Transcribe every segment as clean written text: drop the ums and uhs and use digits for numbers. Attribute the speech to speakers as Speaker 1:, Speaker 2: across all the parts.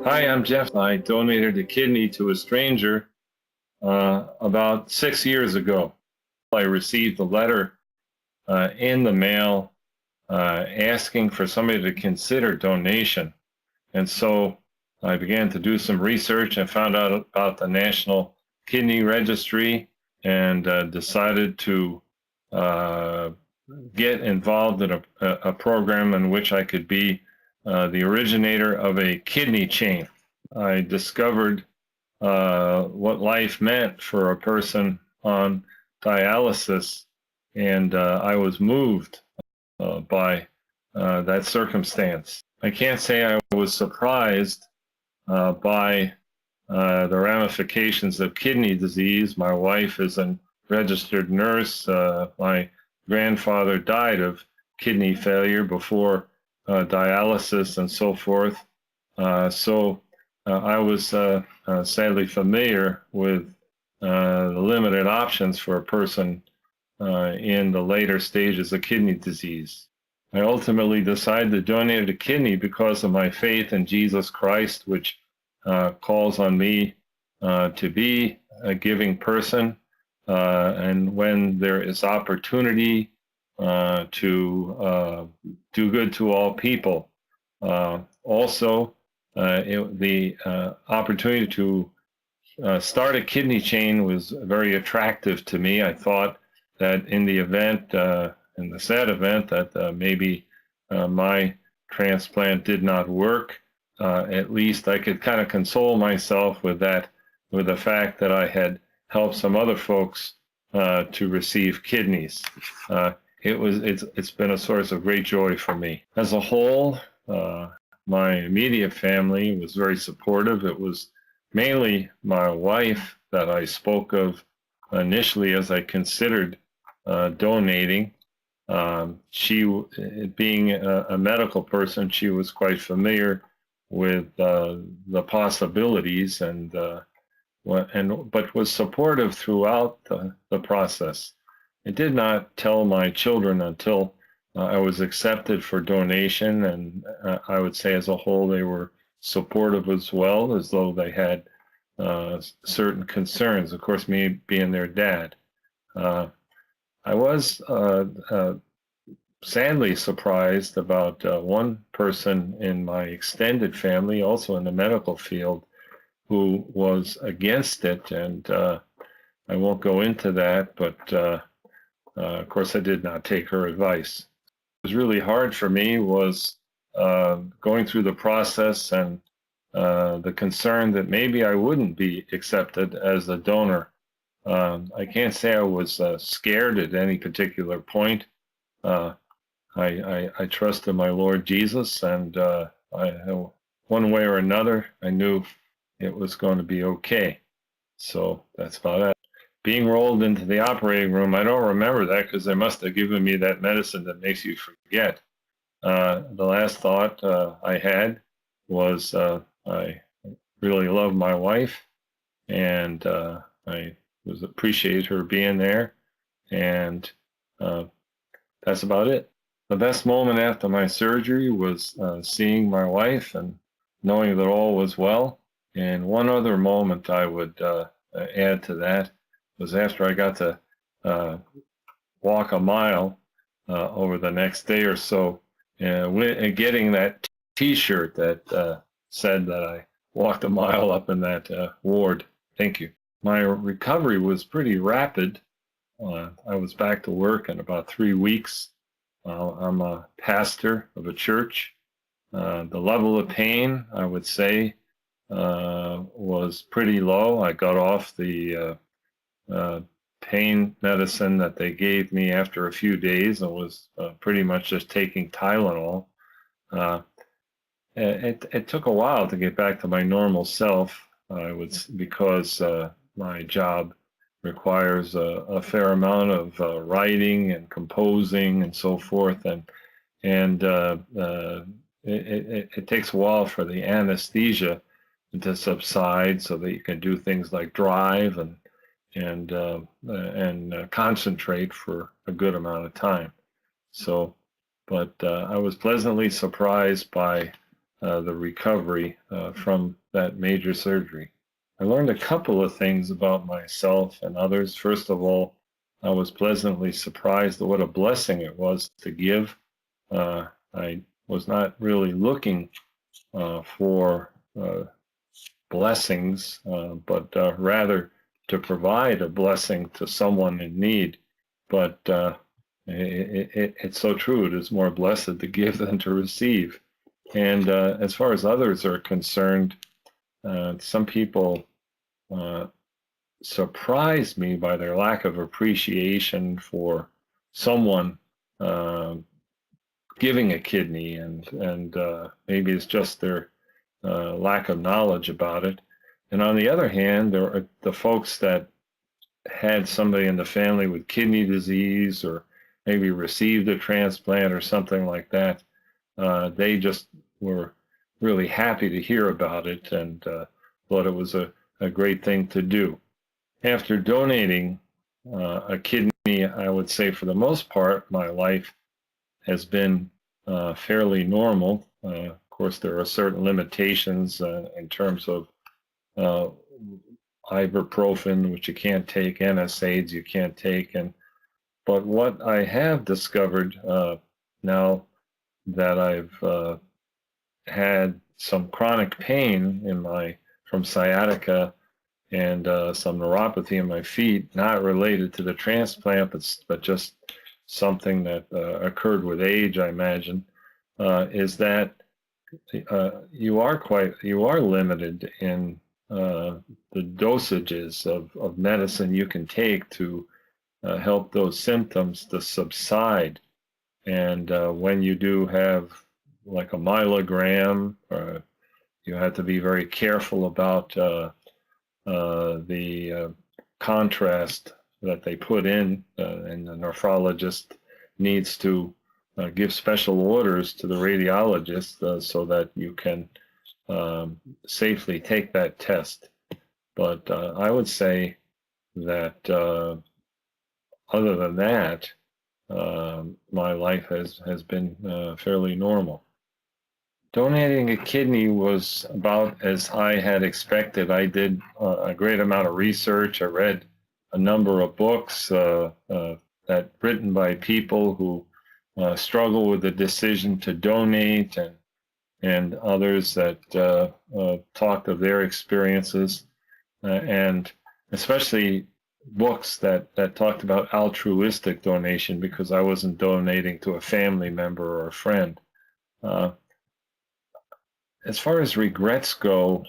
Speaker 1: Hi, I'm Jeff. I donated a kidney to a stranger about 6 years ago. I received a letter in the mail asking for somebody to consider donation. And so I began to do some research and found out about the National Kidney Registry and decided to uh, get involved in a program in which I could be the originator of a kidney chain. I discovered what life meant for a person on dialysis, and I was moved by that circumstance. I can't say I was surprised by the ramifications of kidney disease. My wife is a registered nurse. My grandfather died of kidney failure before dialysis and so forth. So I was sadly familiar with the limited options for a person in the later stages of kidney disease. I ultimately decided to donate a kidney because of my faith in Jesus Christ, which calls on me to be a giving person. And when there is opportunity to do good to all people, also the opportunity to start a kidney chain was very attractive to me. I thought that in the event, in the sad event that maybe my transplant did not work, at least I could kind of console myself with that, with the fact that I had helped some other folks to receive kidneys. It's been a source of great joy for me. As a whole, my immediate family was very supportive. It was mainly my wife that I spoke of initially as I considered donating. She, being a medical person, she was quite familiar with the possibilities but was supportive throughout the process. I did not tell my children until I was accepted for donation, and I would say as a whole they were supportive as well, as though they had certain concerns. Of course, me being their dad. I was sadly surprised about one person in my extended family, also in the medical field, who was against it, and I won't go into that, but of course I did not take her advice. What was really hard for me was going through the process and the concern that maybe I wouldn't be accepted as a donor. I can't say I was scared at any particular point. Uh, I trusted my Lord Jesus, and one way or another, I knew it was going to be okay. So that's about it. Being rolled into the operating room, I don't remember that because they must have given me that medicine that makes you forget. The last thought I had was I really love my wife, and I was appreciate her being there, and uh, that's about it. The best moment after my surgery was seeing my wife and knowing that all was well. And one other moment I would add to that was after I got to uh, walk a mile over the next day or so, and getting that T-shirt that said that I walked a mile up in that ward. Thank you. My recovery was pretty rapid. I was back to work in about 3 weeks. I'm a pastor of a church. The level of pain, I would say, was pretty low. I got off the pain medicine that they gave me after a few days and was pretty much just taking Tylenol. Uh, it took a while to get back to my normal self. Because my job requires a fair amount of writing and composing and so forth, and it takes a while for the anesthesia to subside so that you can do things like drive and concentrate for a good amount of time. So but I was pleasantly surprised by the recovery from that major surgery. I learned a couple of things about myself and others. First of all, I was pleasantly surprised at what a blessing it was to give. I was not really looking for blessings, but rather to provide a blessing to someone in need. But it's so true. It is more blessed to give than to receive. And as far as others are concerned, some people surprise me by their lack of appreciation for someone giving a kidney, and maybe it's just their lack of knowledge about it. And on the other hand, there are the folks that had somebody in the family with kidney disease, or maybe received a transplant or something like that. They just were really happy to hear about it, and thought it was a great thing to do. After donating a kidney, I would say for the most part, my life has been fairly normal. Of course, there are certain limitations in terms of ibuprofen, which you can't take, NSAIDs you can't take, but what I have discovered now that I've had some chronic pain from sciatica and some neuropathy in my feet, not related to the transplant, but just something that occurred with age, I imagine, is that you are limited in the dosages of medicine you can take to help those symptoms to subside. And when you do have like a milligram, you have to be very careful about the contrast that they put in, and the nephrologist needs to give special orders to the radiologist so that you can safely take that test. But I would say that other than that, my life has been fairly normal. Donating a kidney was about as I had expected. I did a great amount of research. I read a number of books that written by people who struggle with the decision to donate, and others that talked of their experiences, and especially books that talked about altruistic donation, because I wasn't donating to a family member or a friend. As far as regrets go,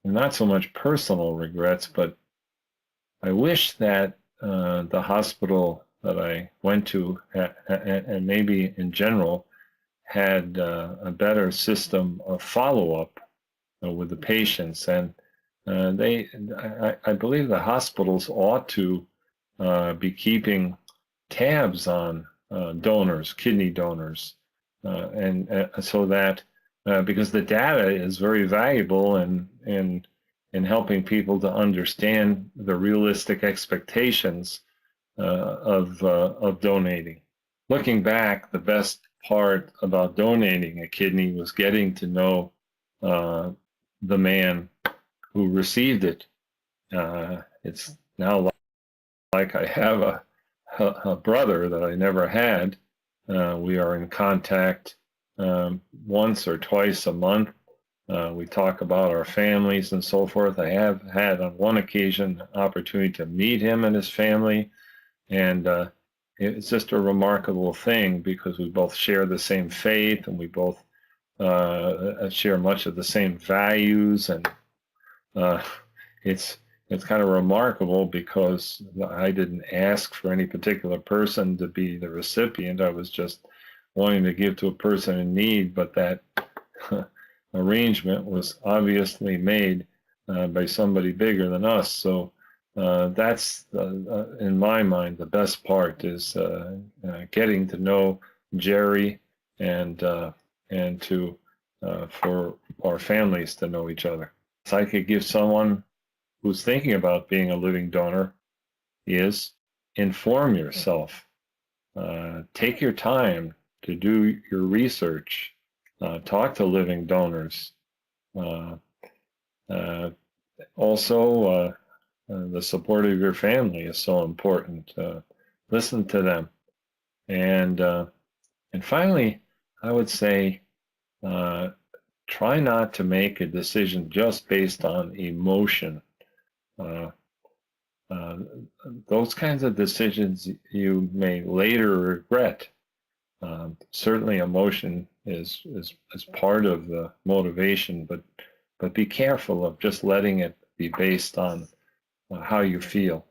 Speaker 1: not so much personal regrets, but I wish that the hospital that I went to, and maybe in general, had a better system of follow-up with the patients. And I believe the hospitals ought to be keeping tabs on donors, kidney donors, and so that because the data is very valuable in helping people to understand the realistic expectations of donating. Looking back, the best part about donating a kidney was getting to know the man who received it. It's now like I have a brother that I never had. We are in contact once or twice a month. We talk about our families and so forth. I have had on one occasion an opportunity to meet him and his family, and it's just a remarkable thing because we both share the same faith, and we both share much of the same values, and it's kind of remarkable because I didn't ask for any particular person to be the recipient. I was just wanting to give to a person in need, but that arrangement was obviously made by somebody bigger than us. So that's, in my mind, the best part is getting to know Jerry, and to for our families to know each other. So I could give someone who's thinking about being a living donor is inform yourself. Take your time to do your research, talk to living donors. Also, the support of your family is so important. Listen to them, and finally, I would say try not to make a decision just based on emotion. Those kinds of decisions you may later regret. Certainly, emotion is part of the motivation, but be careful of just letting it be based on how you feel.